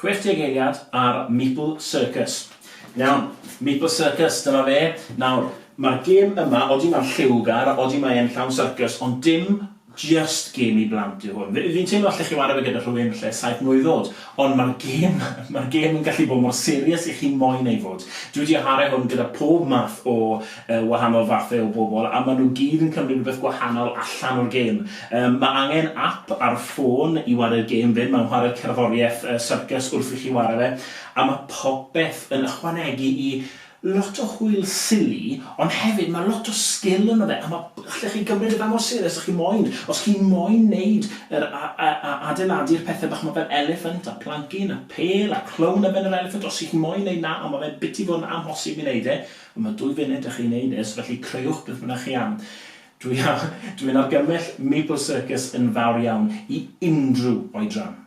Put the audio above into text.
60 eiliad ar Meeple Circus. Nawr, Meeple Circus, dyma fe. Nawr, mae'r gêm yma, odi mae'n lliwgar, odi mae'n llawn circus, ond dim just gêm I blant yw hwn. Fi'n teimlo allech chi warau fe gyda rhywun lle 7 mlwydd oed, ond mae'r gêm yn gallu bod mor serious I chi moyn ei fod. Dwi wedi harau hwn gyda pob math o wahanol fathau o bobl, a maen nhw gyd yn cymryd rhywbeth gwahanol allan o'r gêm. Mae angen app ar ffôn I wario gêm fyd, mae'n chwarae'r cerddoriaeth circus wrth I chi wario fe, a mae popeth yn ychwanegu I lot o hwyl sili, ond hefyd mae lot o sgil yn fe, a allech chi gymryd y fan mor serious os chi moyn. Os chi moyn wneud adeiladu'r pethau bach, mae fe'n elephant, a plancyn, a pel, a clown a fe'n yr elephant, os chi moyn wneud na, ond mae fe'n biti fod yn amhosib I wneud ond mae 2 funud ych chi'n wneud so felly creuwch beth bynnag chi am. Dwi'n argymell Meeple Circus yn fawr iawn I unrhyw oedran.